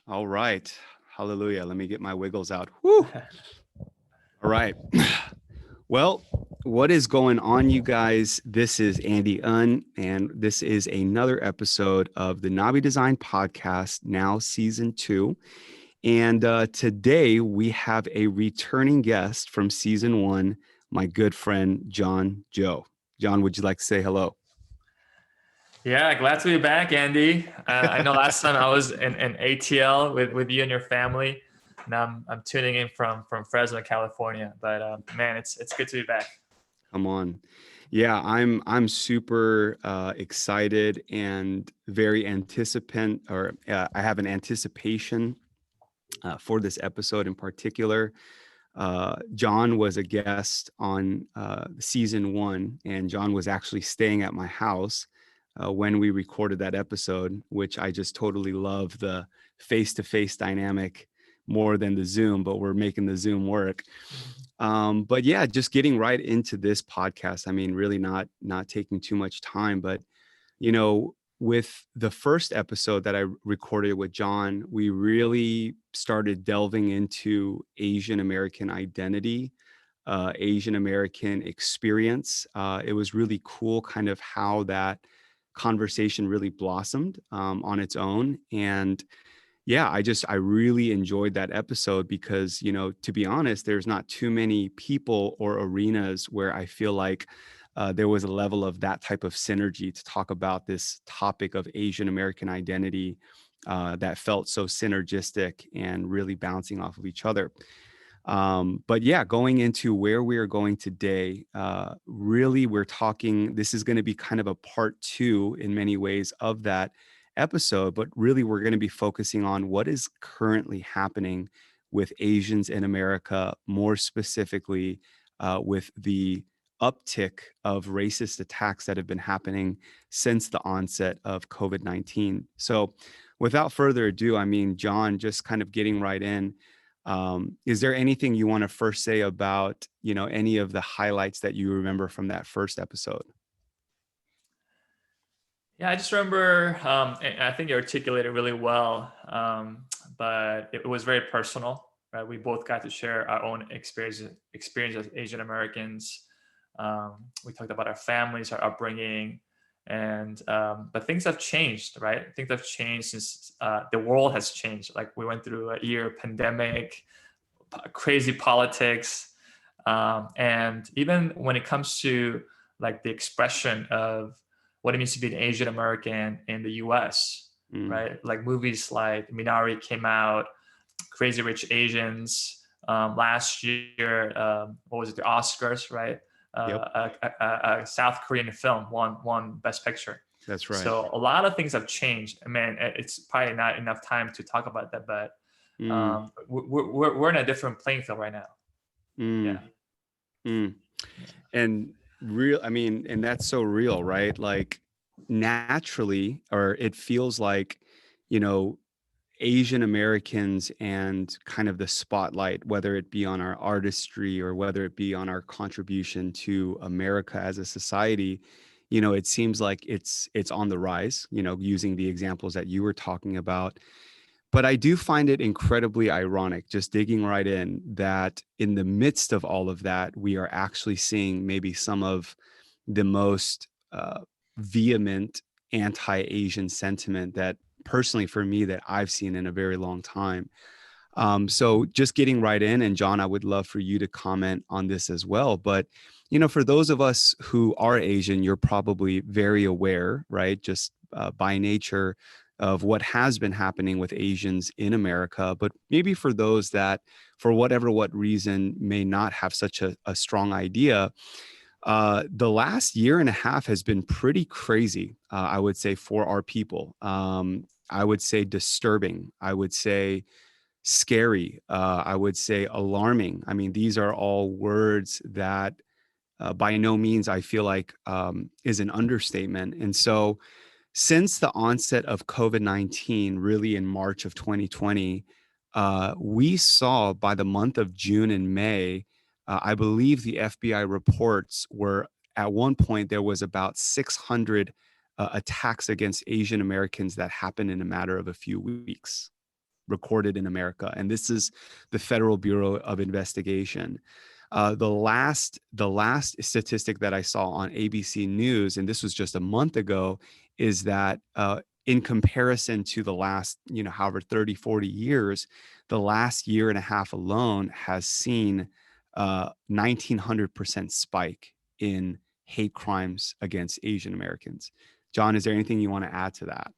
All right. Hallelujah. Let me get my wiggles out. Woo. All right. Well, what is going on, you guys? This is Andy Unn, and this is another episode of the Nabi Design Podcast, now season 2. And today we have a returning guest from season 1, my good friend, Jon Joe. Jon, would you like to say hello? Yeah, glad to be back, Andy. I know last time I was in ATL with you and your family. Now I'm tuning in from Fresno, California. But man, it's good to be back. Come on. Yeah, I'm super excited and very I have an anticipation for this episode in particular. Jon was a guest on season 1, and Jon was actually staying at my house when we recorded that episode, which I just totally love the face-to-face dynamic more than the Zoom, but we're making the Zoom work. But yeah, just getting right into this podcast. I mean, really not taking too much time, but with the first episode that I recorded with Jon, we really started delving into Asian American identity, Asian American experience. It was really cool kind of how that conversation really blossomed on its own. And yeah, I really enjoyed that episode because, to be honest, there's not too many people or arenas where I feel like there was a level of that type of synergy to talk about this topic of Asian American identity that felt so synergistic and really bouncing off of each other. But yeah, going into where we are going today, really this is going to be kind of a part 2 in many ways of that episode, but really we're going to be focusing on what is currently happening with Asians in America, more specifically with the uptick of racist attacks that have been happening since the onset of COVID-19. So without further ado, I mean, Jon, just kind of getting right in, is there anything you want to first say about, any of the highlights that you remember from that first episode? Yeah, I just remember. And I think you articulated really well, but it was very personal. Right, we both got to share our own experience as Asian Americans. We talked about our families, our upbringing, and but things have changed, right? Things have changed since the world has changed. Like we went through a year of pandemic, crazy politics, and even when it comes to like the expression of what it means to be an Asian American in the U.S., right? Like movies like Minari came out, Crazy Rich Asians last year. What was it? The Oscars, right? Yep. A South Korean film won Best Picture. That's right. So a lot of things have changed. I mean, it's probably not enough time to talk about that, but we're in a different playing field right now. Yeah. And and that's so real, right? Like naturally, or it feels like, you know, Asian Americans and kind of the spotlight, whether it be on our artistry or whether it be on our contribution to America as a society, it seems like it's on the rise, using the examples that you were talking about. But I do find it incredibly ironic, just digging right in, that in the midst of all of that, we are actually seeing maybe some of the most vehement anti-Asian sentiment that personally for me that I've seen in a very long time. So just getting right in, and Jon, I would love for you to comment on this as well. But, for those of us who are Asian, you're probably very aware, right? Just by nature of what has been happening with Asians in America. But maybe for those that, for what reason, may not have such a strong idea, the last year and a half has been pretty crazy, I would say, for our people. I would say disturbing. I would say scary. I would say alarming. I mean, these are all words that by no means I feel like is an understatement. And so since the onset of COVID-19, really in March of 2020, we saw by the month of June and May, I believe the FBI reports were at one point there was about 600 attacks against Asian Americans that happened in a matter of a few weeks, recorded in America. And this is the Federal Bureau of Investigation. The last statistic that I saw on ABC News, and this was just a month ago, is that in comparison to the last, however, 30, 40 years, the last year and a half alone has seen 1900% spike in hate crimes against Asian Americans. Jon, is there anything you want to add to that?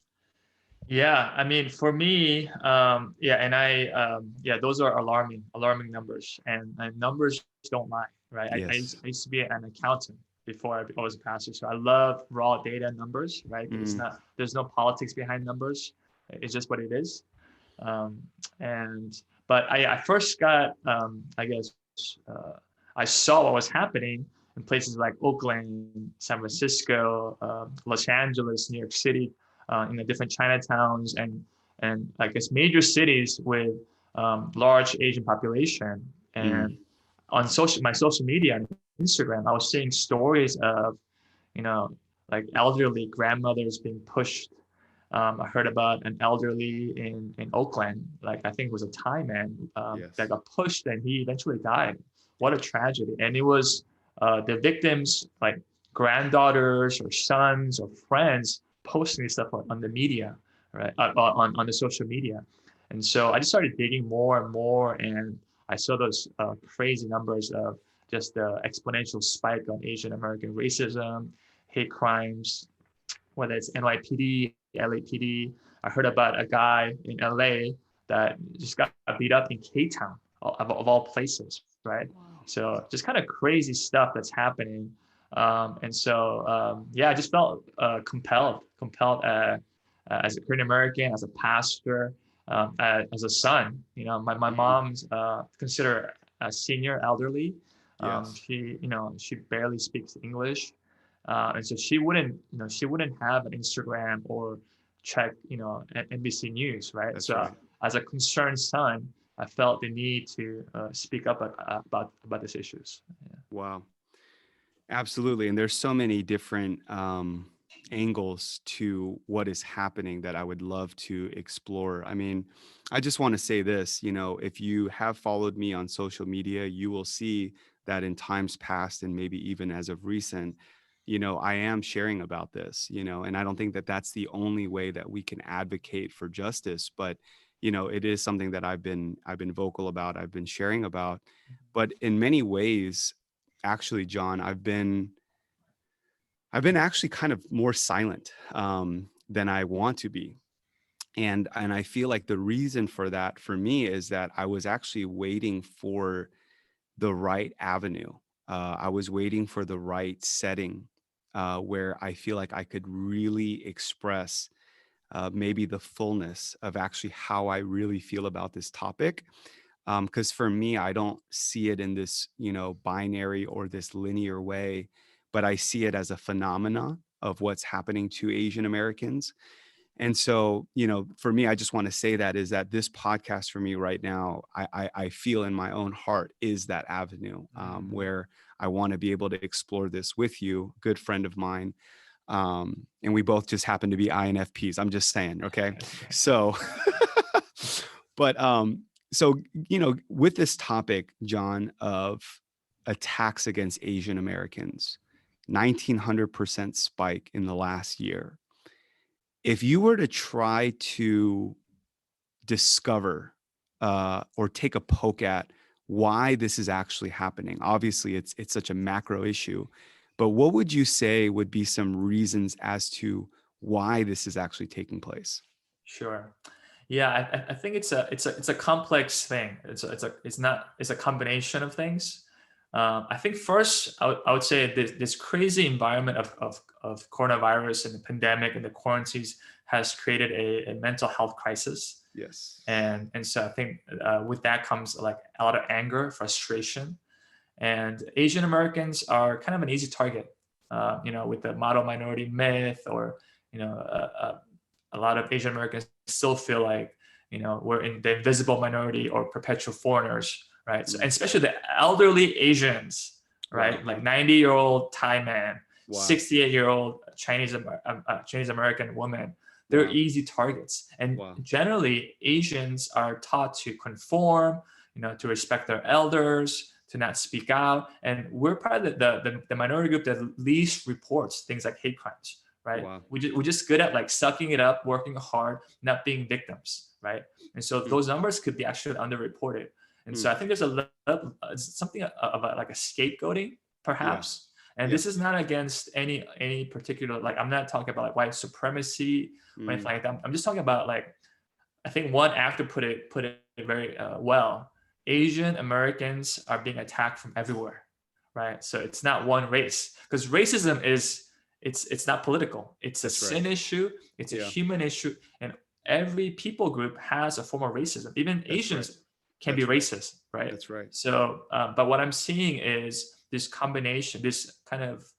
Yeah, I mean, for me, those are alarming numbers, and numbers don't lie, right? Yes. I used to be an accountant before I was a pastor, so I love raw data numbers, right? Mm, There's no politics behind numbers. It's just what it is. Um, and but I first got, I guess, uh, I saw what was happening in places like Oakland, San Francisco, Los Angeles, New York City, in the different Chinatowns, and I guess major cities with large Asian population. mm, And on my social media, on Instagram, I was seeing stories of, you know, like elderly grandmothers being pushed. I heard about an elderly in Oakland, like I think it was a Thai man, that yes. got pushed and he eventually died. What a tragedy! And it was the victims, like granddaughters or sons or friends, posting this stuff on the media, right? On the social media. And so I just started digging more and more, and I saw those crazy numbers of just the exponential spike on Asian American racism, hate crimes, whether it's NYPD, LAPD. I heard about a guy in LA that just got beat up in K-Town, of all places, right? Wow. So just kind of crazy stuff that's happening. I just felt compelled as a Korean American, as a pastor, as a son. My Mm, mom's considered a senior elderly. yes. She barely speaks English. And so she wouldn't have an Instagram or check, NBC News, right? That's So right. as a concerned son, I felt the need to speak up about these issues. Yeah. Wow. Absolutely. And there's so many different angles to what is happening that I would love to explore. I mean, I just want to say this, if you have followed me on social media, you will see that in times past and maybe even as of recent, I am sharing about this, and I don't think that that's the only way that we can advocate for justice, but it is something that I've been vocal about, I've been sharing about. But in many ways, actually, Jon, I've been actually kind of more silent than I want to be. And I feel like the reason for that for me is that I was actually waiting for the right avenue. I was waiting for the right setting where I feel like I could really express maybe the fullness of actually how I really feel about this topic. Because for me, I don't see it in this, binary or this linear way, but I see it as a phenomena of what's happening to Asian Americans. And so, for me, I just want to say that is that this podcast for me right now, I feel in my own heart is that avenue Mm. where I want to be able to explore this with you, a good friend of mine. And we both just happen to be INFPs. I'm just saying, okay? Okay. So, but so with this topic, Jon, of attacks against Asian Americans, 1900% spike in the last year. If you were to try to discover or take a poke at why this is actually happening, obviously it's such a macro issue, but what would you say would be some reasons as to why this is actually taking place? Sure. Yeah, I think it's a complex thing. It's a combination of things. I think first I would say this crazy environment of coronavirus and the pandemic and the quarantines has created a mental health crisis, Yes. and so I think with that comes like a lot of anger, frustration, and Asian Americans are kind of an easy target. With the model minority myth, or you know, a lot of Asian Americans still feel like we're in the invisible minority or perpetual foreigners, right? So, and Mm. especially the elderly Asians, Wow. right? Like 90-year-old Thai man Wow. 68-year-old Chinese American woman. They're Wow. easy targets. And Wow. generally, Asians are taught to conform, to respect their elders, to not speak out. And we're probably the minority group that least reports things like hate crimes, right? Wow. We're just good at like sucking it up, working hard, not being victims, right? And so Mm, those numbers could be actually underreported. And mm. so I think there's something about like a scapegoating, Yeah. perhaps. And Yeah. this is not against any particular, like, I'm not talking about like white supremacy or anything Mm. like that. I'm just talking about like, I think one actor put it very well. Asian Americans are being attacked from everywhere, right? So it's not one race, because racism is, it's not political. It's a That's right. sin issue. It's a Yeah. human issue, and every people group has a form of racism. Even That's right. Asians can be That's right. racist, right? That's right. So, but what I'm seeing is this combination, this kind of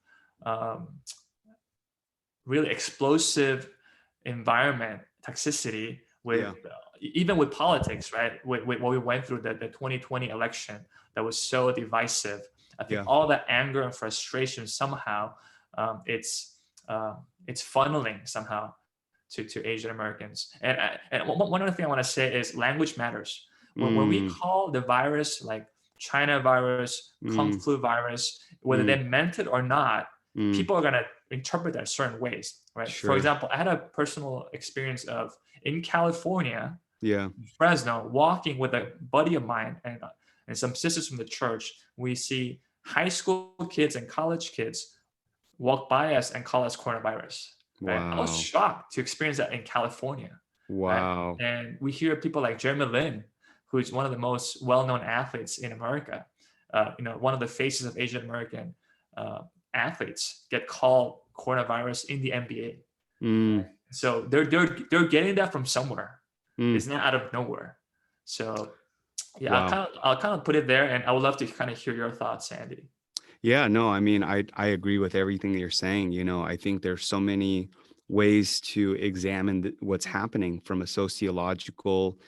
um, really explosive environment toxicity with Yeah. even with politics, right? With what we went through, the 2020 election that was so divisive. I think Yeah. all that anger and frustration somehow, um, it's it's funneling somehow to Asian Americans. And one other thing I want to say is language matters. When we Mm. call the virus like China virus, Kung Mm. flu virus, whether Mm. they meant it or not, Mm. people are gonna interpret that certain ways, right? For Sure. example, I had a personal experience of in California, Yeah. Fresno, walking with a buddy of mine and some sisters from the church. We see high school kids and college kids walk by us and call us coronavirus, right? I was Wow. shocked to experience that in California, right? Wow. And we hear people like Jeremy Lin, who is one of the most well-known athletes in America, one of the faces of Asian American uh, athletes, get called coronavirus in the NBA. Mm. So they're getting that from somewhere. Mm. It's not out of nowhere. So yeah, Wow. I'll kind of put it there, and I would love to kind of hear your thoughts, Andy. Yeah, no, I mean, I agree with everything that you're saying. I think there's so many ways to examine what's happening from a sociological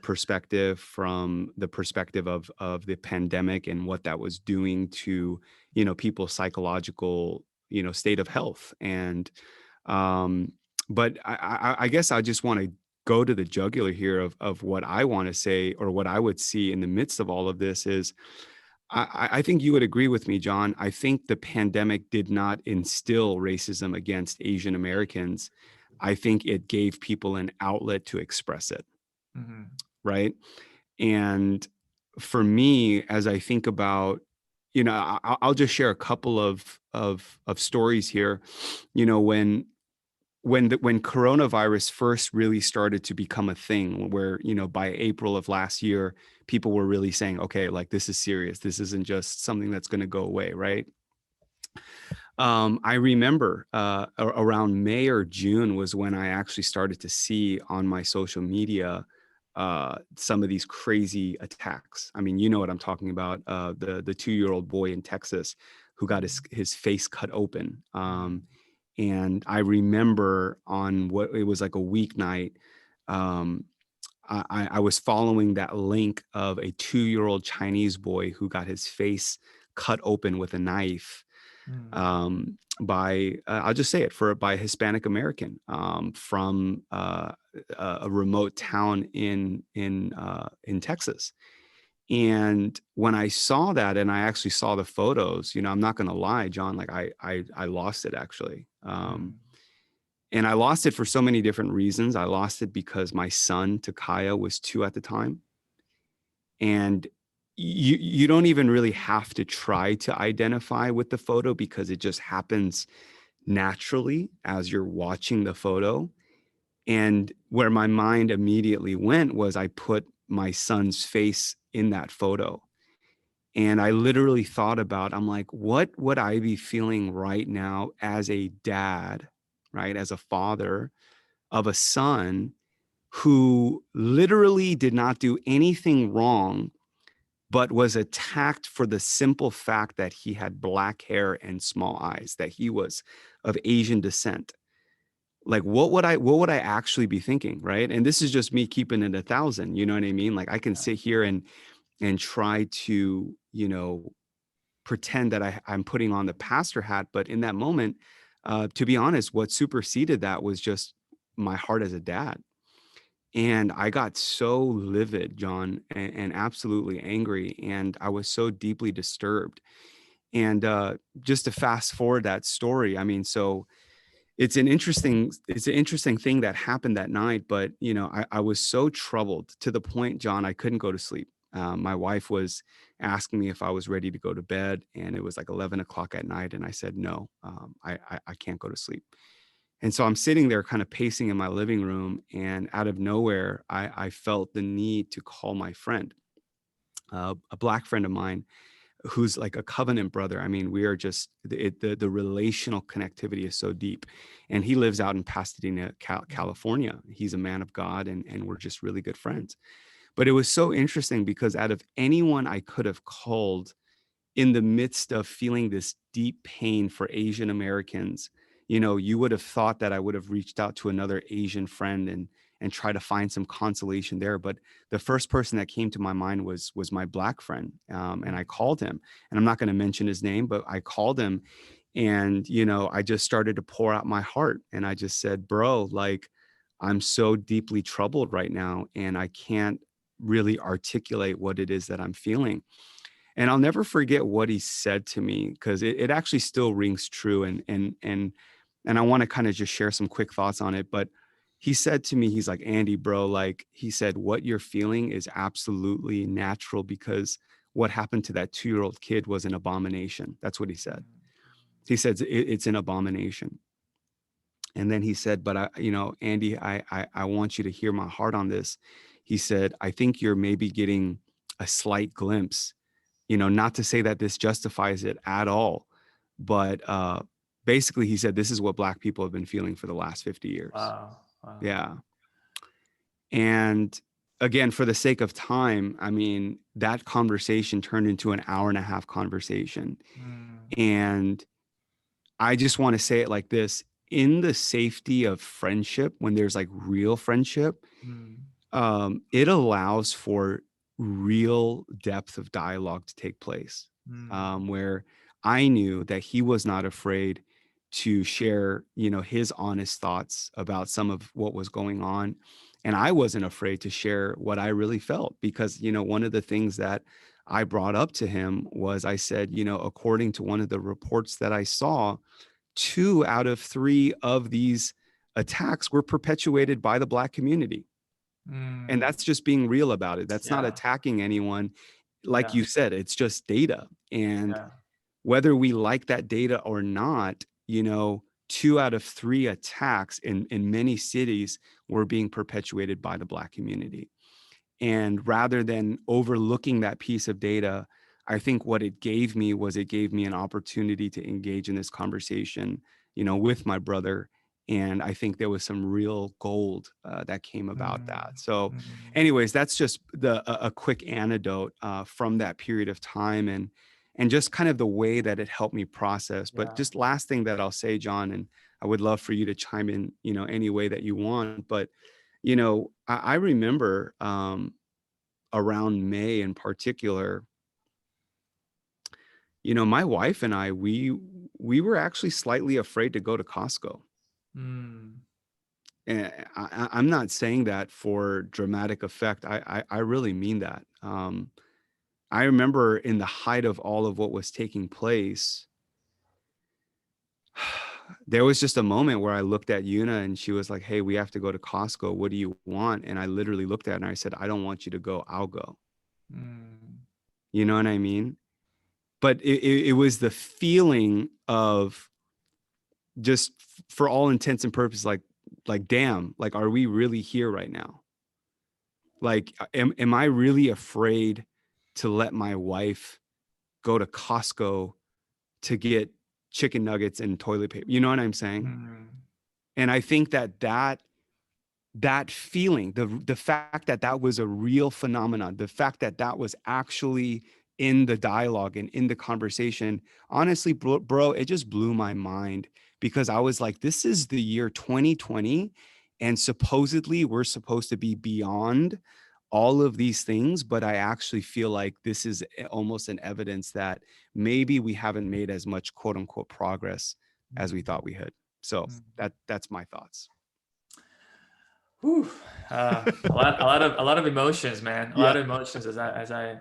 perspective, from the perspective of the pandemic and what that was doing to, people's psychological, state of health. And but I guess I just want to go to the jugular here of what I want to say, or what I would see in the midst of all of this is, I think you would agree with me, John. I think the pandemic did not instill racism against Asian Americans. I think it gave people an outlet to express it, Mm-hmm. right? And for me, as I think about, I'll just share a couple of stories here. When coronavirus first really started to become a thing, where by April of last year, people were really saying, okay, like, this is serious, this isn't just something that's going to go away, right? I remember around May or June was when I actually started to see on my social media some of these crazy attacks. I mean, you know what I'm talking about, the 2-year-old boy in Texas who got his face cut open. And I remember on what it was like a weeknight, um, I was following that link of a 2-year-old Chinese boy who got his face cut open with a knife, by I'll just say it, by a Hispanic American, from a remote town in Texas. And when I saw that, and I actually saw the photos, I'm not going to lie, John, like I lost it actually. And I lost it for so many different reasons. I lost it because my son, Takaya, was 2 at the time. And you don't even really have to try to identify with the photo, because it just happens naturally as you're watching the photo. And where my mind immediately went was, I put my son's face in that photo. And I literally thought about, I'm like, what would I be feeling right now as a dad, right? As a father of a son who literally did not do anything wrong, but was attacked for the simple fact that he had black hair and small eyes, that he was of Asian descent. Like, what would I actually be thinking, right? And this is just me keeping it 1,000. You know what I mean? Like, I can sit here and try to, pretend that I'm putting on the pastor hat. But in that moment, to be honest, what superseded that was just my heart as a dad. And I got so livid, John, and absolutely angry. And I was so deeply disturbed. And just to fast forward that story, I mean, so it's an interesting thing that happened that night. But I was so troubled to the point, John, I couldn't go to sleep. My wife was asking me if I was ready to go to bed, and it was like 11 o'clock at night, and I said no. I can't go to sleep. And so I'm sitting there kind of pacing in my living room, and out of nowhere, I felt the need to call my friend, a black friend of mine who's like a covenant brother. I mean, we are just the relational connectivity is so deep, and he lives out in Pasadena, California. He's a man of God, and we're just really good friends. But it was so interesting because out of anyone I could have called in the midst of feeling this deep pain for Asian Americans, you would have thought that I would have reached out to another Asian friend and try to find some consolation there. But the first person that came to my mind was my black friend, and I called him. And I'm not going to mention his name, but I called him, and I just started to pour out my heart, and I just said, "Bro, like, I'm so deeply troubled right now, and I can't really articulate what it is that I'm feeling." And I'll never forget what he said to me, because it actually still rings true. And I want to kind of just share some quick thoughts on it. But he said to me, he's like, "Andy, bro, like," he said, "what you're feeling is absolutely natural, because what happened to that 2-year-old kid was an abomination." That's what he said. He said, It's an abomination." And then he said, "But Andy, I want you to hear my heart on this." He said, "I think you're maybe getting a slight glimpse, not to say that this justifies it at all, but basically," he said, "this is what Black people have been feeling for the last 50 years." Wow. Wow. Yeah. And again, for the sake of time, I mean, that conversation turned into an hour and a half conversation. Mm, And I just want to say it like this: in the safety of friendship, when there's like real friendship, mm, it allows for real depth of dialogue to take place, mm, where I knew that he was not afraid to share, his honest thoughts about some of what was going on. And I wasn't afraid to share what I really felt, because, one of the things that I brought up to him was, I said, according to one of the reports that I saw, 2 out of 3 of these attacks were perpetuated by the Black community. And mm. that's just being real about it. That's not Yeah. attacking anyone. Like Yeah. you said, it's just data. And Yeah. whether we like that data or not, 2 out of 3 attacks in many cities were being perpetuated by the Black community. And rather than overlooking that piece of data, I think what it gave me was, it gave me an opportunity to engage in this conversation, with my brother. And I think there was some real gold that came about Mm, that. So, mm. anyways, that's just a quick anecdote from that period of time, and just kind of the way that it helped me process. But Yeah. just last thing that I'll say, John, and I would love for you to chime in, any way that you want. But I remember around May in particular, my wife and we were actually slightly afraid to go to Costco. Mm, And I'm not saying that for dramatic effect. I really mean that. I remember in the height of all of what was taking place, there was just a moment where I looked at Yuna, and she was like, "Hey, we have to go to Costco. What do you want?" And I literally looked at her and I said, "I don't want you to go. I'll go." mm. You know what I mean? But it was the feeling of, just for all intents and purposes, like, damn, like, are we really here right now? Like, am I really afraid to let my wife go to Costco to get chicken nuggets and toilet paper? You know what I'm saying? Mm, And I think that feeling, the fact that that was a real phenomenon, the fact that that was actually in the dialogue and in the conversation, honestly, bro, it just blew my mind, because I was like, this is the year 2020, and supposedly we're supposed to be beyond all of these things, but I actually feel like this is almost an evidence that maybe we haven't made as much quote unquote progress as we thought we had. So that's my thoughts. Whew. A lot of emotions, man. A Yeah. lot of emotions as I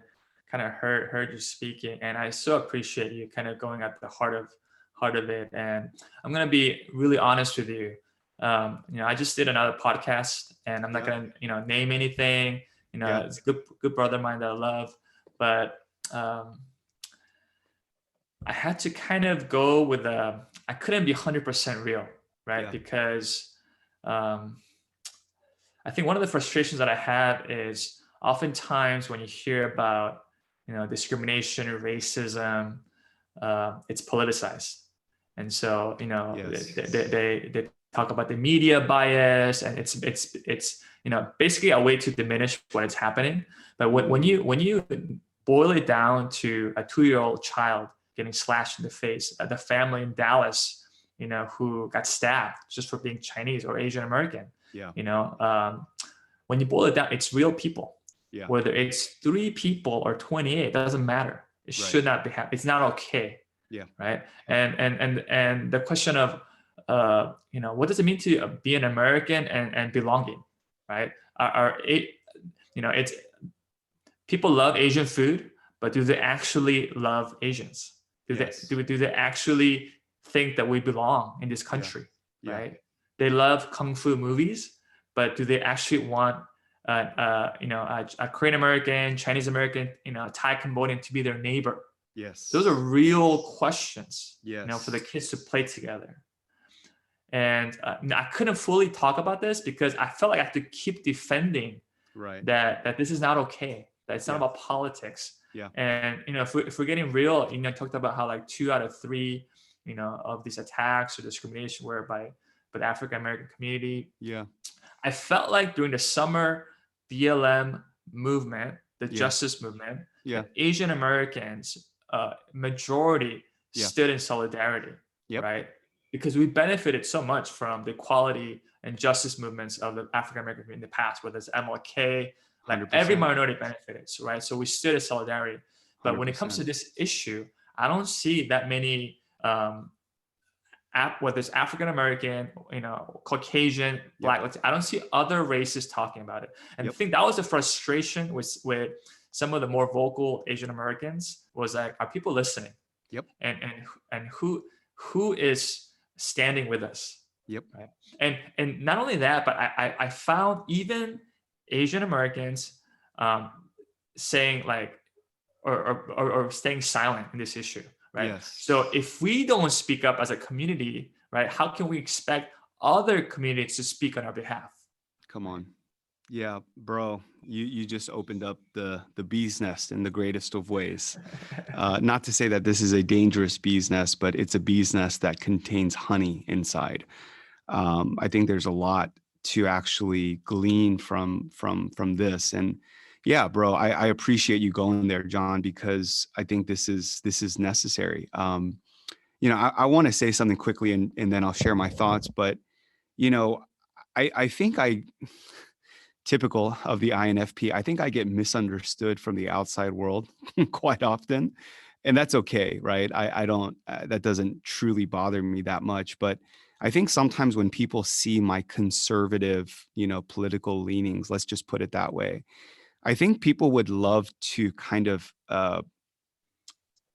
kind of heard you speaking, and I so appreciate you kind of going at the heart of it. And I'm gonna be really honest with you. I just did another podcast, and I'm not Yeah. gonna name anything. Yeah. It's a good brother of mine that I love, but I had to kind of go with I couldn't be 100% real, right? Yeah. Because I think one of the frustrations that I have is oftentimes when you hear about discrimination or racism, it's politicized, and so Yes. they talk about the media bias, and it's basically a way to diminish what is happening. But when you boil it down to a 2-year-old child getting slashed in the face, the family in Dallas, who got stabbed just for being Chinese or Asian American. Yeah. When you boil it down, it's real people. Yeah. Whether it's 3 people or 28, it doesn't matter. It should not be happening. It's not okay. Yeah. Right. And the question of what does it mean to be an American and belonging, right? It's people love Asian food, but do they actually love Asians? Do they actually think that we belong in this country? Yeah. Right? They love kung fu movies, but do they actually want a Korean American, Chinese American, Thai Cambodian to be their neighbor? Yes. Those are real questions. Yes. For the kids to play together. And I couldn't fully talk about this because I felt like I had to keep defending that this is not okay. That it's not about politics. Yeah. And if we're getting real, talked about how like 2 out of 3, of these attacks or discrimination were by the African American community. Yeah. I felt like during the summer BLM movement, the justice movement, Asian Americans, majority stood in solidarity, right? Because we benefited so much from the equality and justice movements of the African American community in the past, whether it's MLK, like 100%. Every minority benefited, right? So we stood in solidarity. But 100%. When it comes to this issue, I don't see that many whether it's African American, Caucasian, Black, I don't see other races talking about it. And I think that was the frustration with some of the more vocal Asian Americans was like, are people listening? Yep. And who is standing with us? Yep. Right. And not only that, but I found even Asian Americans saying like or staying silent in this issue. Right. Yes. So if we don't speak up as a community, right, how can we expect other communities to speak on our behalf? Come on. Yeah, bro, you just opened up the bee's nest in the greatest of ways. Not to say that this is a dangerous bee's nest, but it's a bee's nest that contains honey inside. I think there's a lot to actually glean from this. And yeah, bro, I appreciate you going there, Jon, because I think this is necessary. I want to say something quickly and then I'll share my thoughts. But, I think typical of the INFP, I think I get misunderstood from the outside world quite often. And that's okay, right? I don't, that doesn't truly bother me that much. But I think sometimes when people see my conservative, political leanings, let's just put it that way, I think people would love to kind of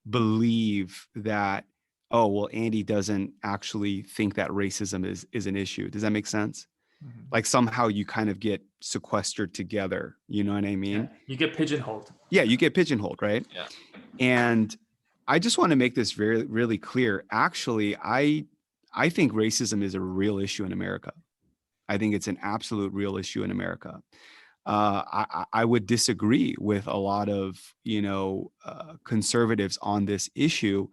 believe that, oh, well, Andy doesn't actually think that racism is an issue. Does that make sense? Mm-hmm. Like somehow you kind of get sequestered together. You know what I mean? Yeah. You get pigeonholed. Yeah, you get pigeonholed, right? Yeah. And I just want to make this really clear. Actually, I think racism is a real issue in America. I think it's an absolute real issue in America. I would disagree with a lot of, conservatives on this issue,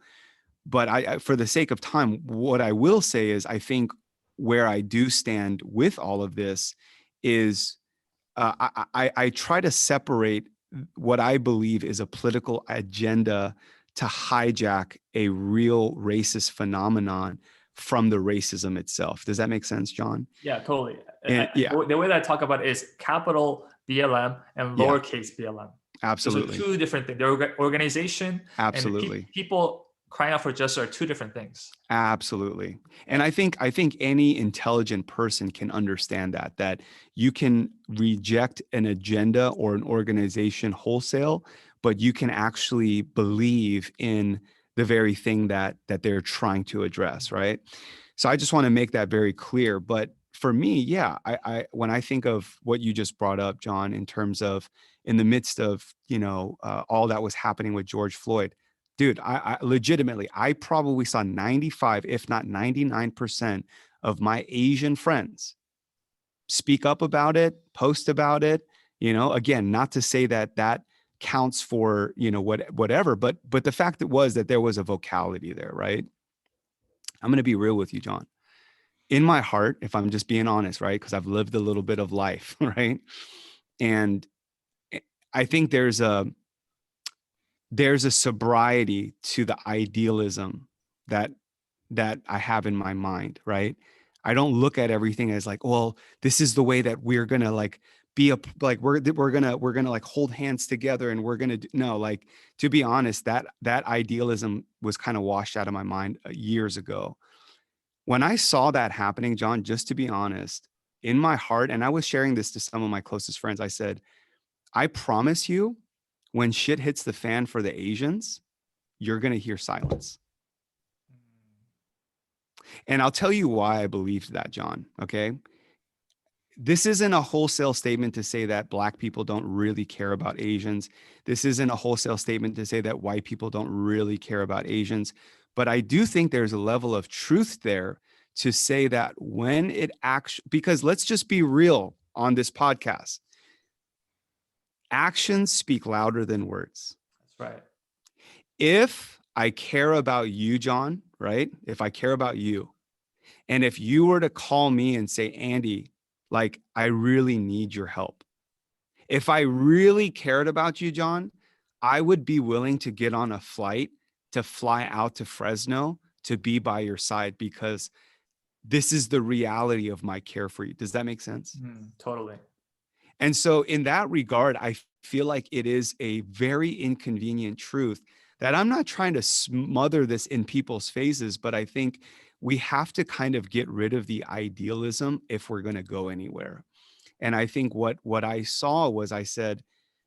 but I, for the sake of time, what I will say is I think where I do stand with all of this is I try to separate what I believe is a political agenda to hijack a real racist phenomenon from the racism itself. Does that make sense, Jon? Yeah, totally. And yeah, The way that I talk about it is capital BLM and yeah, lowercase BLM. Those are absolutely. two different things. The organization and the Absolutely. people crying out for justice are two different things. Absolutely. And Yeah. I think any intelligent person can understand that you can reject an agenda or an organization wholesale, but you can actually believe in the very thing that they're trying to address, right? So I just want to make that very clear. But for me, yeah, I when I think of what you just brought up, John, in terms of in the midst of all that was happening with George Floyd, dude, I legitimately, I probably saw 95, if not 99% of my Asian friends speak up about it, post about it. Again, not to say that counts for whatever, but the fact that was that there was a vocality there, right? I'm going to be real with you, John. In my heart, if I'm just being honest, right? Because I've lived a little bit of life, right? And I think there's a sobriety to the idealism that I have in my mind, right? I don't look at everything as like, well, this is the way that we're gonna like be like we're gonna like hold hands together and we're gonna no, like, to be honest, that idealism was kind of washed out of my mind years ago. When I saw that happening, John, just to be honest, in my heart, and I was sharing this to some of my closest friends, I said, I promise you, when shit hits the fan for the Asians, you're gonna hear silence. And I'll tell you why I believed that, John. Okay. This isn't a wholesale statement to say that Black people don't really care about Asians. This isn't a wholesale statement to say that white people don't really care about Asians. But I do think there's a level of truth there to say that when it actually, because let's just be real on this podcast, actions speak louder than words. That's right. If I care about you, John, right? If I care about you, and if you were to call me and say, Andy, like, I really need your help. If I really cared about you, John, I would be willing to get on a flight to fly out to Fresno to be by your side because this is the reality of my care for you. Does that make sense? Totally. And so, in that regard, I feel like it is a very inconvenient truth that I'm not trying to smother this in people's faces, but I think we have to kind of get rid of the idealism if we're going to go anywhere. And I think what I saw was I said,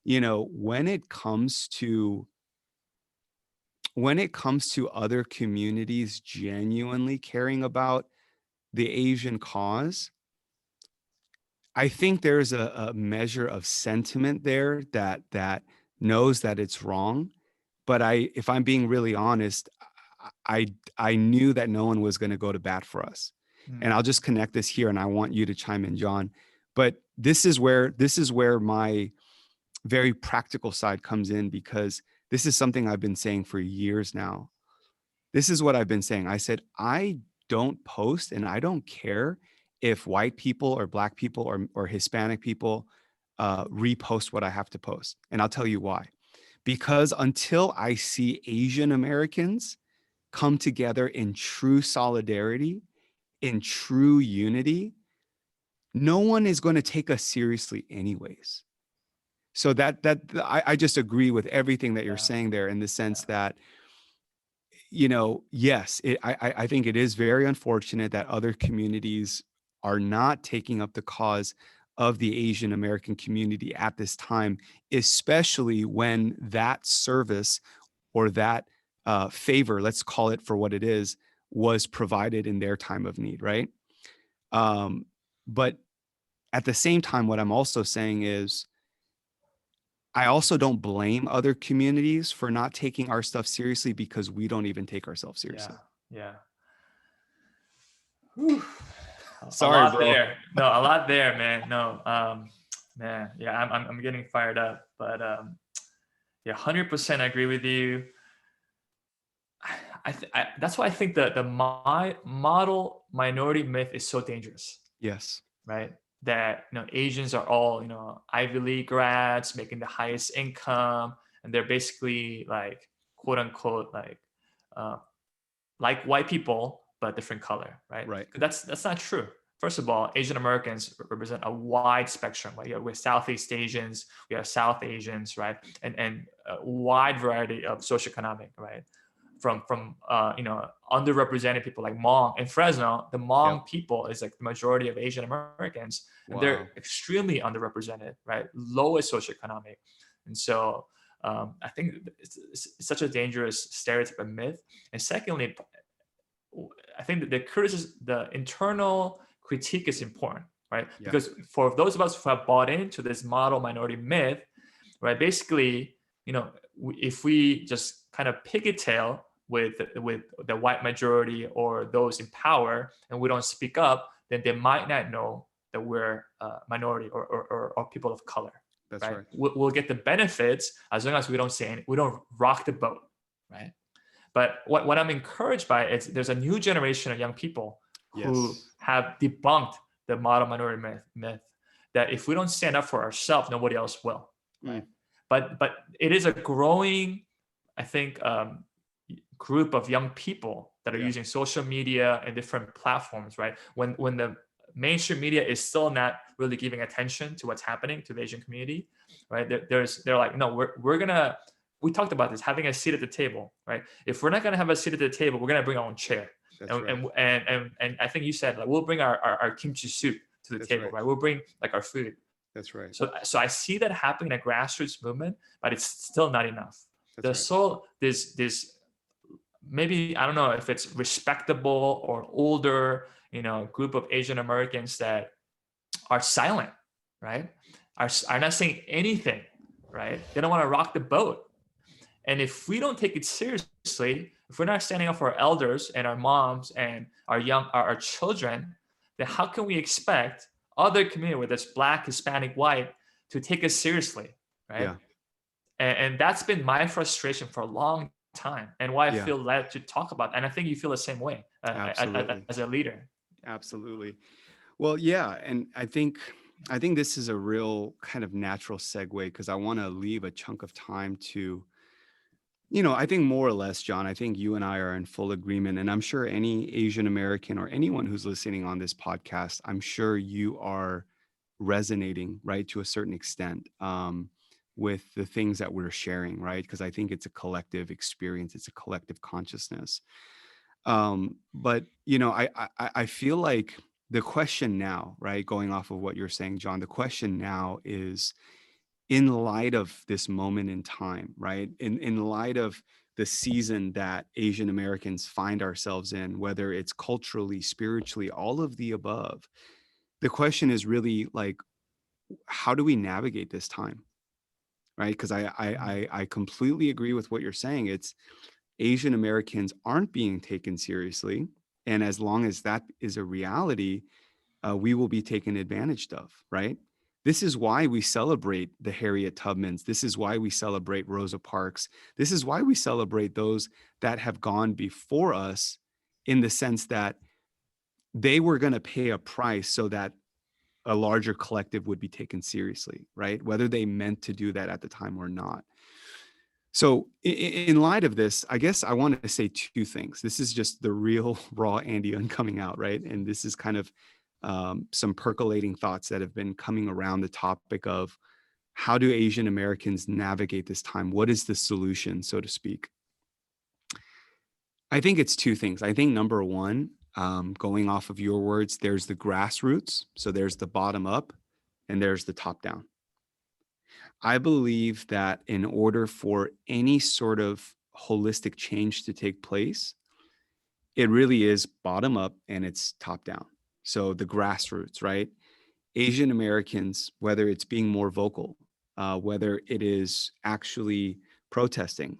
when it comes to other communities genuinely caring about the Asian cause, I think there's a measure of sentiment there that knows that it's wrong. But if I'm being really honest, I knew that no one was going to go to bat for us. And I'll just connect this here, and I want you to chime in, John. But this is where my very practical side comes in, because this is something I've been saying for years now. This is what I've been saying. I said, I don't post and I don't care if white people or Black people or Hispanic people repost what I have to post. And I'll tell you why. Because until I see Asian Americans come together in true solidarity, in true unity, no one is going to take us seriously anyways. So I just agree with everything that you're Yeah. saying there, in the sense that, yes, I think it is very unfortunate that other communities are not taking up the cause of the Asian American community at this time, especially when that service or that favor, let's call it for what it is, was provided in their time of need, right? But at the same time, what I'm also saying is, I also don't blame other communities for not taking our stuff seriously, because we don't even take ourselves Yeah. seriously. Yeah. Whew. A Sorry, lot bro. there. No, a lot there, man. No, man. Yeah, I'm getting fired up, but yeah, 100% I agree with you. That's why I think the my model minority myth is so dangerous, Yes. right? That Asians are all Ivy League grads making the highest income, and they're basically like quote unquote uh, like white people but different color, right? Right. That's not true. first of all, Asian Americans represent a wide spectrum. Right? We're Southeast Asians, we are South Asians, right? And a wide variety of socioeconomic, right? From underrepresented people like Hmong in Fresno. The Hmong Yep. people is like the majority of Asian Americans, and they're Wow. extremely underrepresented, right? Lowest socioeconomic, and so I think it's such a dangerous stereotype and myth. And secondly, I think that the internal critique is important, right? Yeah. Because for those of us who have bought into this model minority myth, right, basically, if we just kind of pigtail with the white majority or those in power, and we don't speak up, then they might not know that we're a minority or people of color. That's Right? right. We'll get the benefits as long as we don't we don't rock the boat, right? But what I'm encouraged by is there's a new generation of young people who Yes. have debunked the model minority myth that if we don't stand up for ourselves, nobody else will. Right? Mm. But it is a growing, I think, group of young people that are Yeah. using social media and different platforms. Right? When the mainstream media is still not really giving attention to what's happening to the Asian community, right? They're like, no, we're gonna. We talked about this, having a seat at the table, right? If we're not gonna have a seat at the table, we're gonna bring our own chair. That's right. And I think you said like we'll bring our kimchi soup to the That's table, right. right? We'll bring like our food. That's right. So I see that happening in a grassroots movement, but it's still not enough. That's There's right. still this maybe, I don't know if it's respectable or older, group of Asian Americans that are silent, right? Are not saying anything, right? They don't want to rock the boat. And if we don't take it seriously, if we're not standing up for our elders and our moms and our children, then how can we expect other community, whether it's Black, Hispanic, white, to take us seriously, right? Yeah. And that's been my frustration for a long time, and why I Yeah. feel led to talk about it. And I think you feel the same way Absolutely. as a leader. Absolutely. Well, yeah, and I think this is a real kind of natural segue because I want to leave a chunk of time to, I think more or less, John, I think you and I are in full agreement, and I'm sure any Asian American or anyone who's listening on this podcast, I'm sure you are resonating, right, to a certain extent, with the things that we're sharing, right? Because I think it's a collective experience, it's a collective consciousness. But I feel like the question now, right, going off of what you're saying, John, the question now is, in light of this moment in time, right, in light of the season that Asian Americans find ourselves in, whether it's culturally, spiritually, all of the above, the question is really like, how do we navigate this time, right? Because I completely agree with what you're saying. It's Asian Americans aren't being taken seriously. And as long as that is a reality, we will be taken advantage of, right? This is why we celebrate the Harriet Tubmans. This is why we celebrate Rosa Parks. This is why we celebrate those that have gone before us, in the sense that they were going to pay a price so that a larger collective would be taken seriously, right? Whether they meant to do that at the time or not. So in light of this, I guess I wanted to say two things. This is just the real raw Andy Un coming out, right? And this is kind of some percolating thoughts that have been coming around the topic of, how do Asian Americans navigate this time? What is the solution, so to speak? I think it's two things. I think number one, going off of your words, there's the grassroots. So there's the bottom up and there's the top down. I believe that in order for any sort of holistic change to take place, it really is bottom up and it's top down. So the grassroots, right? Asian Americans, whether it's being more vocal, whether it is actually protesting,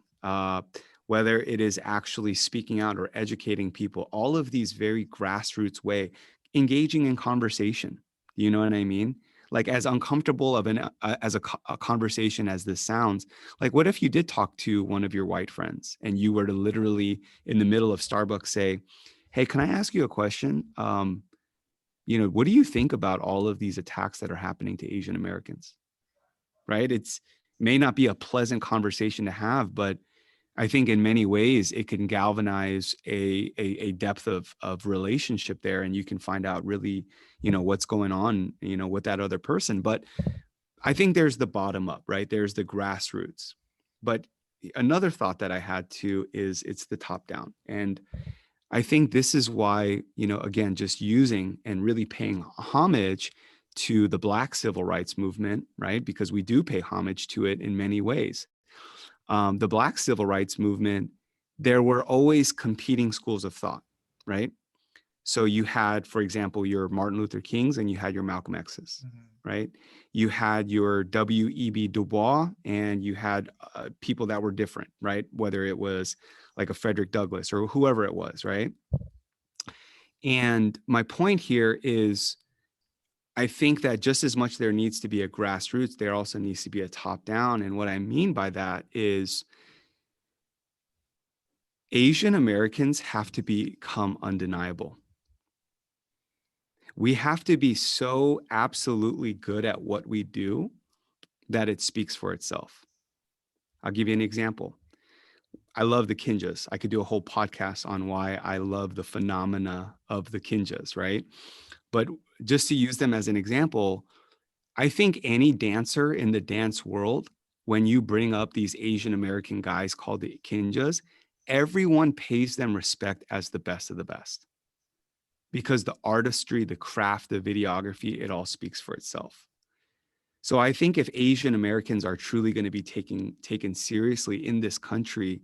whether it is actually speaking out or educating people, all of these very grassroots way, engaging in conversation. You know what I mean? Like, as uncomfortable of a conversation as this sounds, like, what if you did talk to one of your white friends and you were to literally in the middle of Starbucks say, "Hey, can I ask you a question? What do you think about all of these attacks that are happening to Asian Americans?" Right? It's may not be a pleasant conversation to have, but I think in many ways it can galvanize a depth of relationship there, and you can find out really, what's going on, with that other person. But I think there's the bottom up, right? There's the grassroots. But another thought that I had too is it's the top down. And I think this is why, again, just using and really paying homage to the Black civil rights movement, right? Because we do pay homage to it in many ways. The Black civil rights movement, there were always competing schools of thought, right? So you had, for example, your Martin Luther Kings and you had your Malcolm X's, right? You had your W.E.B. Du Bois and you had people that were different, right? Whether it was like a Frederick Douglass or whoever it was, right? And my point here is, I think that just as much there needs to be a grassroots, there also needs to be a top down. And what I mean by that is Asian Americans have to become undeniable. We have to be so absolutely good at what we do that it speaks for itself. I'll give you an example. I love the Kinjas. I could do a whole podcast on why I love the phenomena of the Kinjas, right? But just to use them as an example, I think any dancer in the dance world, when you bring up these Asian American guys called the Kinjas, everyone pays them respect as the best of the best. Because the artistry, the craft, the videography, it all speaks for itself. So I think if Asian Americans are truly going to be taken seriously in this country,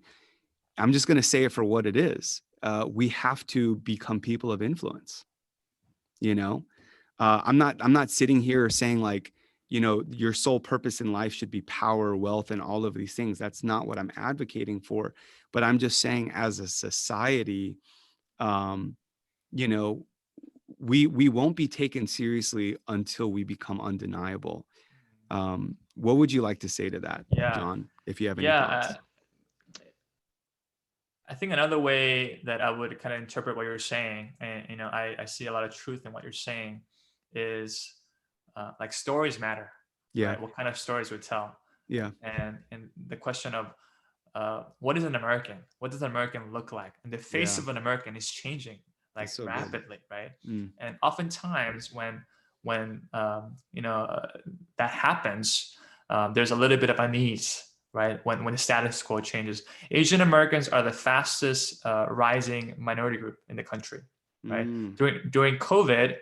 I'm just going to say it for what it is. We have to become people of influence. I'm not sitting here saying like, your sole purpose in life should be power, wealth, and all of these things. That's not what I'm advocating for. But I'm just saying, as a society, we won't be taken seriously until we become undeniable. What would you like to say to that, Yeah. Jon, if you have any Yeah. thoughts? I think another way that I would kind of interpret what you're saying, and I see a lot of truth in what you're saying, is like stories matter, Yeah. right? What kind of stories we tell, Yeah. and the question of what is an American? What does an American look like? And the face Yeah. of an American is changing like That's so good. rapidly, right? Mm. And oftentimes when that happens, there's a little bit of unease, right? When the status quo changes. Asian Americans are the fastest rising minority group in the country, right? Mm. During COVID,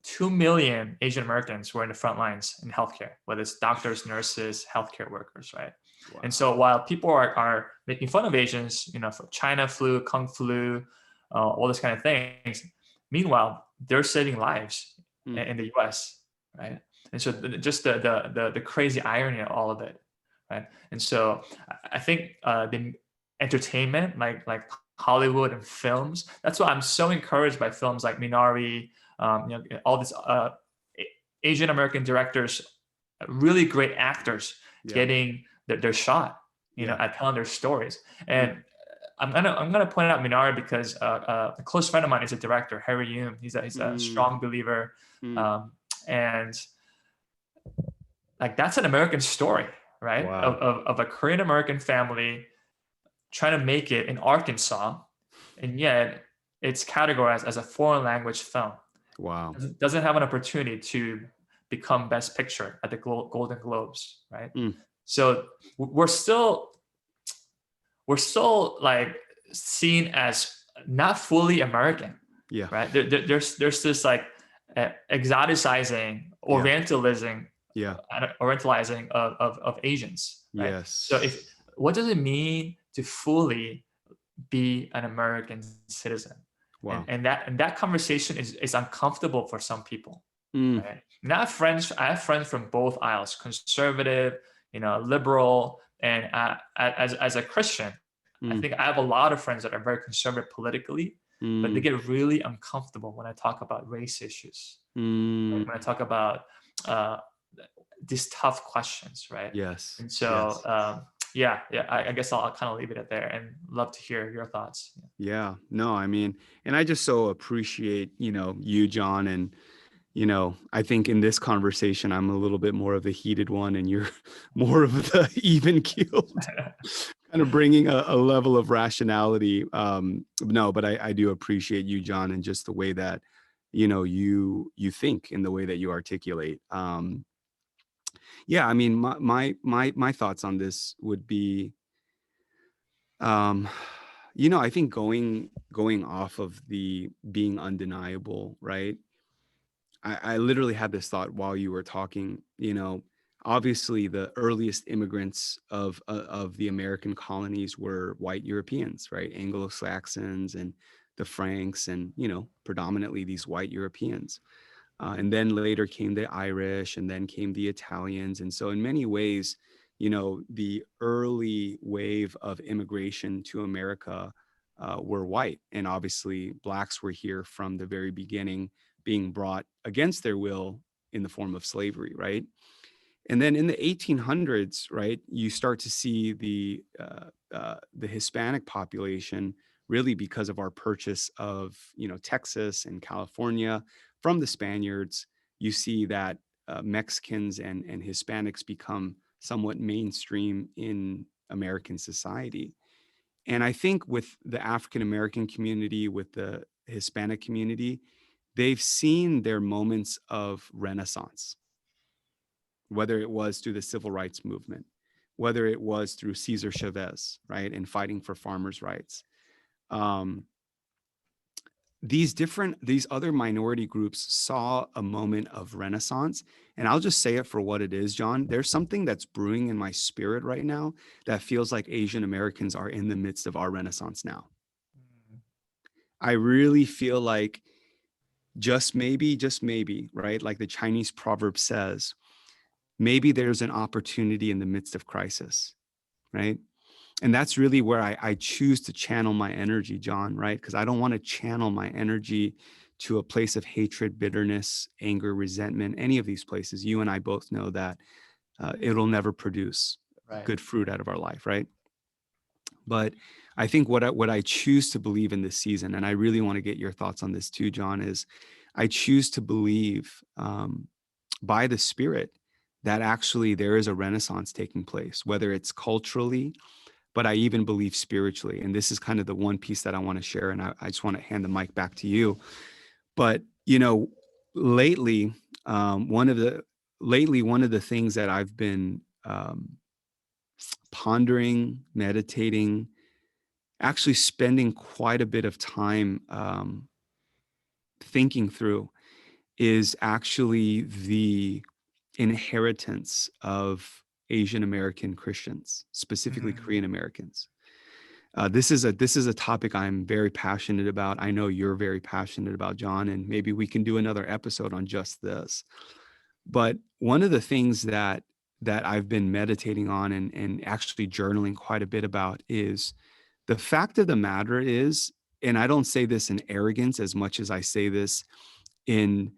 2 million Asian Americans were in the front lines in healthcare, whether it's doctors, nurses, healthcare workers, right? Wow. And so while people are making fun of Asians, for China flu, Kung flu, all this kind of things, meanwhile, they're saving lives in the US, right? And so just the crazy irony of all of it, right? And so I think the entertainment, like Hollywood and films, that's why I'm so encouraged by films like Minari, all these Asian American directors, really great actors, getting their shot, at telling their stories. And I'm gonna point out Minari because a close friend of mine is a director, Harry Yoon. He's a strong believer, and like that's an American story, right? Wow. Of a Korean American family trying to make it in Arkansas, and yet it's categorized as a foreign language film. Wow. Doesn't have an opportunity to become Best Picture at the Golden Globes, right? So we're still like seen as not fully American, right? There's this like exoticizing, orientalizing, of Asians, right? Yes. So what does it mean to fully be an American citizen? Wow. And that conversation is uncomfortable for some people. Right? And I have friends from both aisles, conservative, liberal, and as a Christian, I think I have a lot of friends that are very conservative politically, but they get really uncomfortable when I talk about race issues, right? When I talk about these tough questions, right? Yes. And so, I guess I'll kind of leave it at there and love to hear your thoughts. Yeah. No, I mean, and I just so appreciate, you, Jon, and, I think in this conversation, I'm a little bit more of the heated one and you're more of the even keeled, kind of bringing a level of rationality. No, but I do appreciate you, Jon, and just the way that, you think in the way that you articulate. Yeah, I mean, my thoughts on this would be, um, I think going off of the being undeniable, right? I literally had this thought while you were talking. Obviously the earliest immigrants of the American colonies were white Europeans, right? Anglo-Saxons and the Franks, and predominantly these white Europeans. And then later came the Irish, and then came the Italians. And so in many ways, the early wave of immigration to America were white. And obviously blacks were here from the very beginning, being brought against their will in the form of slavery, right? And then in the 1800s, right, you start to see the Hispanic population, really because of our purchase of Texas and California from the Spaniards. You see that Mexicans and Hispanics become somewhat mainstream in American society. And I think with the African American community, with the Hispanic community, they've seen their moments of renaissance, whether it was through the civil rights movement, whether it was through Cesar Chavez, right, and fighting for farmers' rights. Um, these other minority groups saw a moment of renaissance. And I'll just say it for what it is, Jon. There's something that's brewing in my spirit right now that feels like Asian Americans are in the midst of our renaissance now. I really feel like just maybe, right? Like the Chinese proverb says, maybe there's an opportunity in the midst of crisis, right? And that's really where I choose to channel my energy, Jon, right? Because I don't want to channel my energy to a place of hatred, bitterness, anger, resentment, any of these places. You and I both know that it'll never produce Right. good fruit out of our life, right? But I think what I choose to believe in this season, and I really want to get your thoughts on this too, Jon, is I choose to believe by the Spirit that actually there is a renaissance taking place, whether it's culturally, but I even believe spiritually. And this is kind of the one piece that I want to share. And I just want to hand the mic back to you. But, lately, one of the things that I've been pondering, meditating, actually spending quite a bit of time thinking through is actually the inheritance of Asian American Christians, specifically Mm. Korean Americans. This is a topic I'm very passionate about. I know you're very passionate about, Jon, and maybe we can do another episode on just this. But one of the things that I've been meditating on and actually journaling quite a bit about is the fact of the matter is, and I don't say this in arrogance as much as I say this in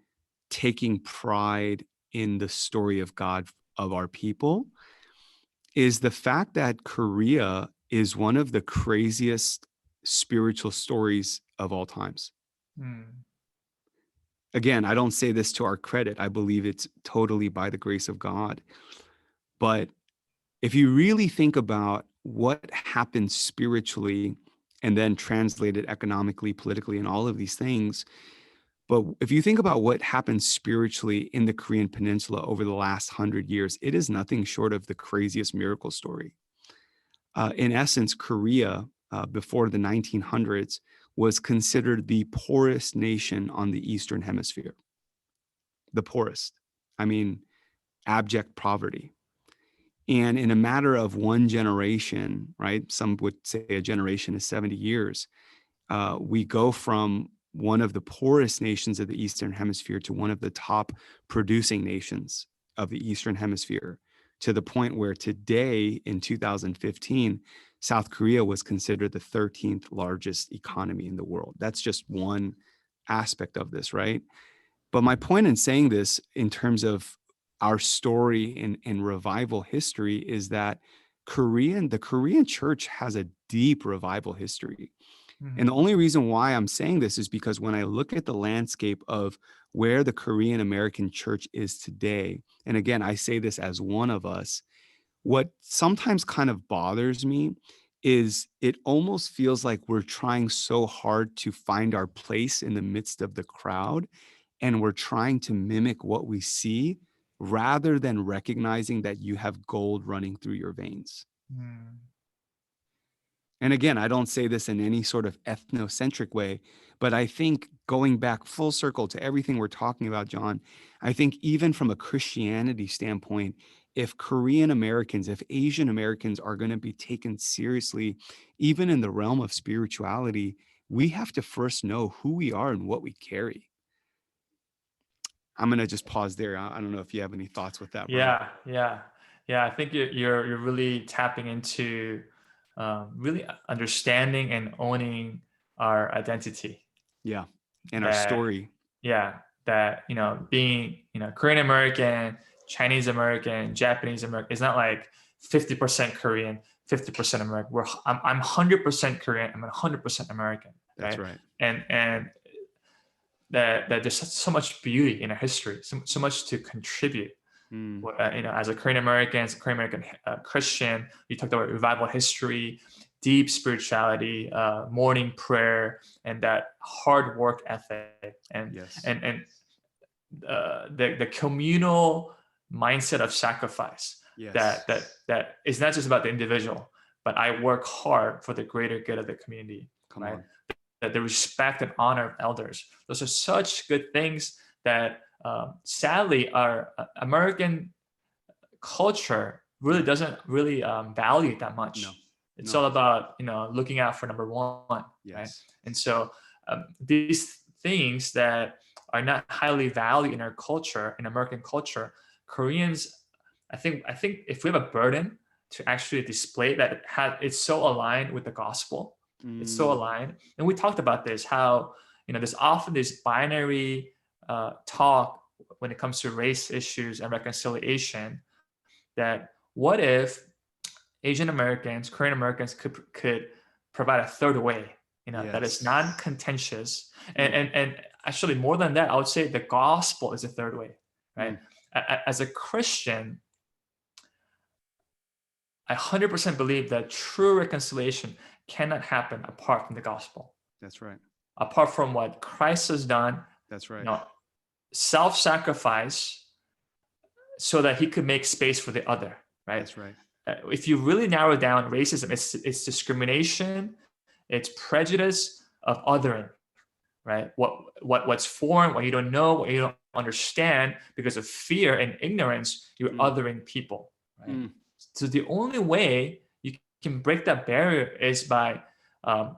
taking pride in the story of God of our people, is the fact that Korea is one of the craziest spiritual stories of all times. Mm. Again, I don't say this to our credit. I believe it's totally by the grace of God. But if you really think about what happened spiritually and then translated economically, politically, and all of these things, but if you think about what happened spiritually in the Korean Peninsula over the last 100 years, it is nothing short of the craziest miracle story. In essence, Korea, before the 1900s, was considered the poorest nation on the Eastern Hemisphere. The poorest. I mean, abject poverty. And in a matter of one generation, right? Some would say a generation is 70 years. We go from one of the poorest nations of the Eastern Hemisphere to one of the top producing nations of the Eastern Hemisphere, to the point where today in 2015, South Korea was considered the 13th largest economy in the world. That's just one aspect of this, right? But my point in saying this in terms of our story in revival history is that the Korean church has a deep revival history. And the Mhm. only reason why I'm saying this is because when I look at the landscape of where the Korean American church is today, and again, I say this as one of us, what sometimes kind of bothers me is it almost feels like we're trying so hard to find our place in the midst of the crowd, and we're trying to mimic what we see rather than recognizing that you have gold running through your veins. Mm. And again, I don't say this in any sort of ethnocentric way, but I think going back full circle to everything we're talking about, John, I think even from a Christianity standpoint, if Korean Americans, if Asian Americans are going to be taken seriously, even in the realm of spirituality, we have to first know who we are and what we carry. I'm going to just pause there. I don't know if you have any thoughts with that, bro. Yeah, yeah, yeah. I think you're really tapping into really understanding and owning our identity. Yeah. And our That story. yeah, that being Korean American, Chinese American, Japanese American is not like 50% Korean, 50% American. I'm 100% Korean. I'm 100% American, That's right? right. And that there's so much beauty in our history, so much to contribute. Mm, As a Korean American, as a Korean American Christian, you talked about revival history, deep spirituality, morning prayer, and that hard work ethic, and yes. and and the communal mindset of sacrifice. Yes. That is not just about the individual, but I work hard for the greater good of the community, Come right? on. That the respect and honor of elders. Those are such good things that sadly our American culture really doesn't really value it that No. much. It's No. all about looking out for number one, right? Yes. And so these things that are not highly valued in our culture, in American culture, Koreans, I think if we have a burden to actually display that it's so aligned with the gospel, it's so Mm, aligned. And we talked about this, how there's often this binary talk when it comes to race issues and reconciliation, that what if Asian Americans, Korean Americans could provide a third way, that is yes. non-contentious, and Mm, and and actually more than that, I would say the gospel is a third way, right? mm, As a Christian, I 100% believe that true reconciliation cannot happen apart from the gospel, that's right. apart from what Christ has done, That's you right. know, self-sacrifice, so that he could make space for the other, right? That's right. If you really narrow down racism, it's discrimination, it's prejudice of othering, right? What's foreign, what you don't know, what you don't understand, because of fear and ignorance, you're Mm, othering people, right? mm, So the only way you can break that barrier is by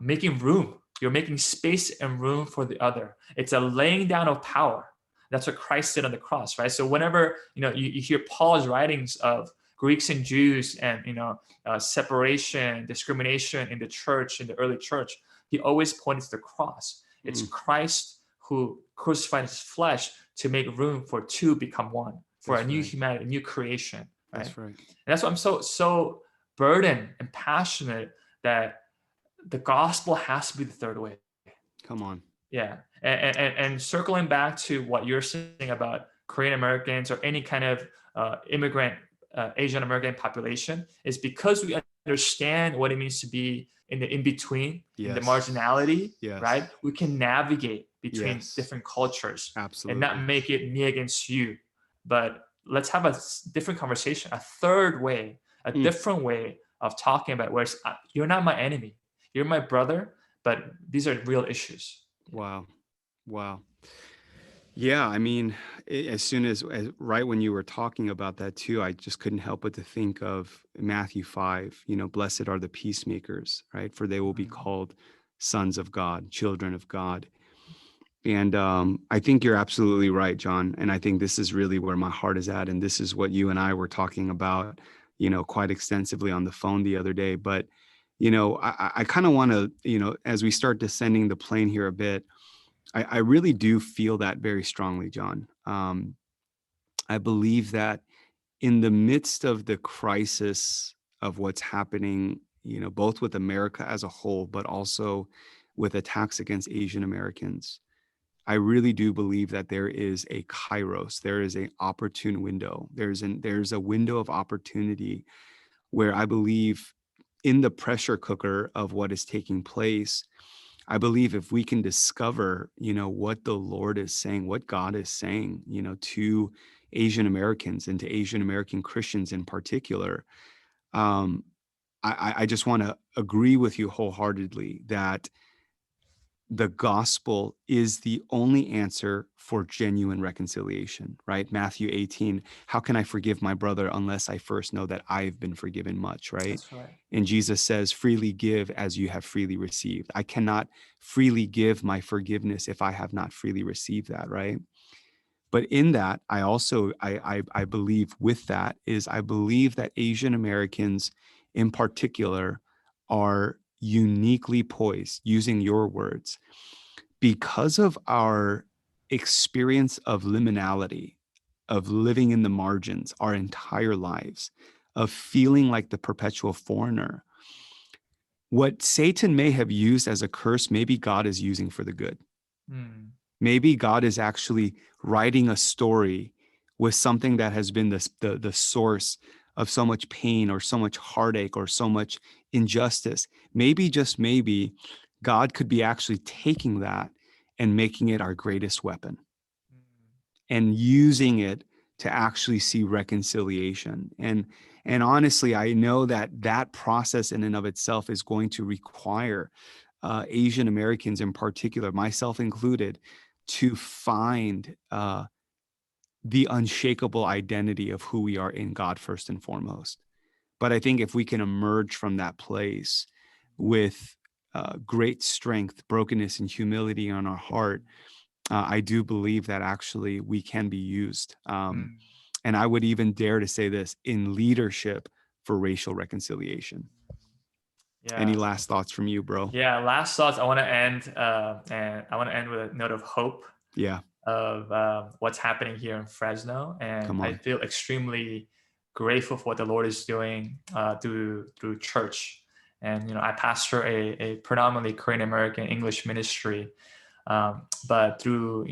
making room. You're making space and room for the other. It's a laying down of power. That's what Christ did on the cross, right? So whenever you hear Paul's writings of Greeks and Jews, and separation, discrimination in the church, in the early church, he always points to the cross. It's mm, Christ who crucified his flesh to make room for two become one, for a that's new right. humanity, a new creation, right? That's And right. that's why I'm so burdened and passionate that the gospel has to be the third way. Come on. Yeah. And circling back to what you're saying about Korean Americans or any kind of immigrant Asian American population, is because we understand what it means to be in the in between, in the Yes. marginality, Yes. right? We can navigate between Yes. different cultures and not Absolutely. make it me against you, but let's have a different conversation, a third way, a Mm, different way of talking about where you're not my enemy, you're my brother, but these are real issues. Yeah. wow. Wow. Yeah, I mean, as soon as right when you were talking about that too, I just couldn't help but to think of Matthew 5, blessed are the peacemakers, right? For they will be Mhm. called sons of God, children of God. And I think you're absolutely right, John. And I think this is really where my heart is at. And this is what you and I were talking about, quite extensively on the phone the other day. But, I kind of want to, as we start descending the plane here a bit, I really do feel that very strongly, John. I believe that in the midst of the crisis of what's happening, both with America as a whole, but also with attacks against Asian Americans. I really do believe that there is a kairos, there is an opportune window. There's a window of opportunity where I believe in the pressure cooker of what is taking place, I believe if we can discover, what the Lord is saying, what God is saying, to Asian Americans and to Asian American Christians in particular, um, I just want to agree with you wholeheartedly that the gospel is the only answer for genuine reconciliation, right? Matthew 18, how can I forgive my brother unless I first know that I've been forgiven much, right? That's right. And Jesus says, freely give as you have freely received. I cannot freely give my forgiveness if I have not freely received that, right? But in that, I also, I believe with that is I believe that Asian Americans in particular are uniquely poised, using your words, because of our experience of liminality, of living in the margins our entire lives, of feeling like the perpetual foreigner. What Satan may have used as a curse, maybe God is using for the good. Mm. Maybe God is actually writing a story with something that has been the source of so much pain or so much heartache or so much injustice. Maybe, just maybe, God could be actually taking that and making it our greatest weapon and using it to actually see reconciliation. And honestly, I know that that process in and of itself is going to require Asian Americans in particular, myself included, to find the unshakable identity of who we are in God first and foremost. But I think if we can emerge from that place with great strength, brokenness, and humility on our heart, I do believe that actually we can be used. Mm. And I would even dare to say this, in leadership for racial reconciliation. Any Yeah. last thoughts from you, bro? Yeah. Last thoughts. I want to end, and I want to end with a note of hope Yeah, of what's happening here in Fresno, and come I on. feel extremely grateful for what the Lord is doing through church. And I pastor a predominantly Korean American English ministry, but through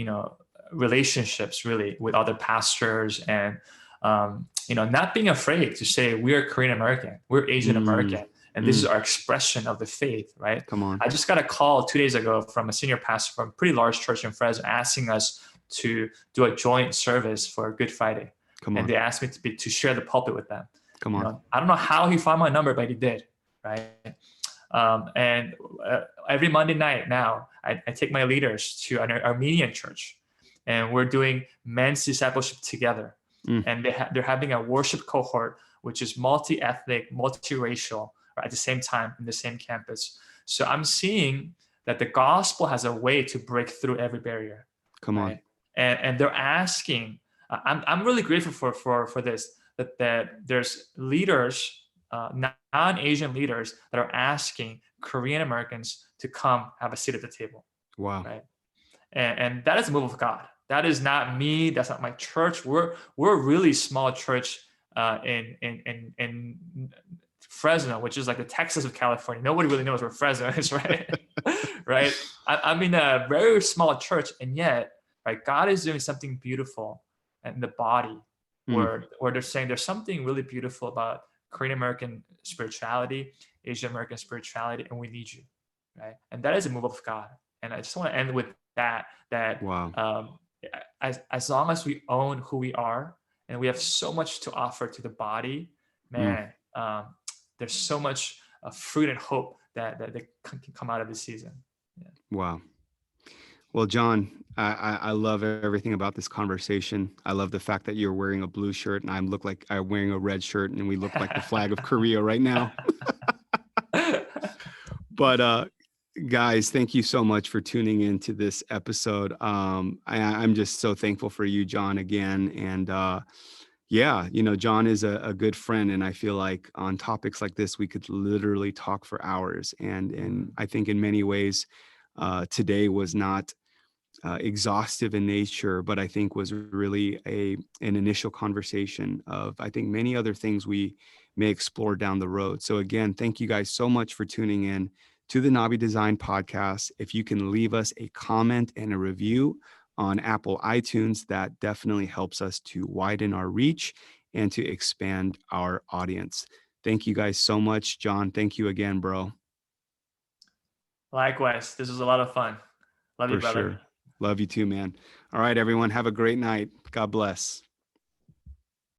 relationships really with other pastors, and not being afraid to say we're Korean American, we're Asian Mm, American, and this is mm, our expression of the faith, right? come on. I just got a call 2 days ago from a senior pastor from a pretty large church in Fresno asking us to do a joint service for Good Friday. Come And on. they asked me to share the pulpit with them. Come on. I don't know how he found my number, but he did, right? And every Monday night now, I take my leaders to an Armenian church, and we're doing men's discipleship together. Mm, And they're having a worship cohort, which is multi-ethnic, multiracial, right, at the same time in the same campus. So I'm seeing that the gospel has a way to break through every barrier, come on. right? And they're asking. I'm really grateful for this, that there's leaders, non-Asian leaders, that are asking Korean Americans to come have a seat at the table, Wow. right? And that is a move of God. That is not me. That's not my church. We're a really small church in Fresno, which is like the Texas of California. Nobody really knows where Fresno is, right? Right. I'm in a very small church, and yet, right, God is doing something beautiful in the body, Mm, where they're saying there's something really beautiful about Korean American spirituality, Asian American spirituality, and we need you, right? And that is a move of God. And I just want to end with that wow. as long as we own who we are, and we have so much to offer to the body, Mm, man, there's so much fruit and hope that can come out of this season. Yeah. wow. Well, Jon, I love everything about this conversation. I love the fact that you're wearing a blue shirt and I look like I'm wearing a red shirt and we look like the flag of Korea right now. But guys, thank you so much for tuning into this episode. I'm just so thankful for you, Jon, again. And yeah, Jon is a good friend, and I feel like on topics like this, we could literally talk for hours. And Mm, I think in many ways, today was not exhaustive in nature, but I think was really an initial conversation of, I think, many other things we may explore down the road. So again, thank you guys so much for tuning in to the Nabi Design Podcast. If you can leave us a comment and a review on Apple iTunes, that definitely helps us to widen our reach and to expand our audience. Thank you guys so much. Jon, thank you again, bro. Likewise, this was a lot of fun. Love you, For brother. sure. Love you too, man. All right, everyone. Have a great night. God bless.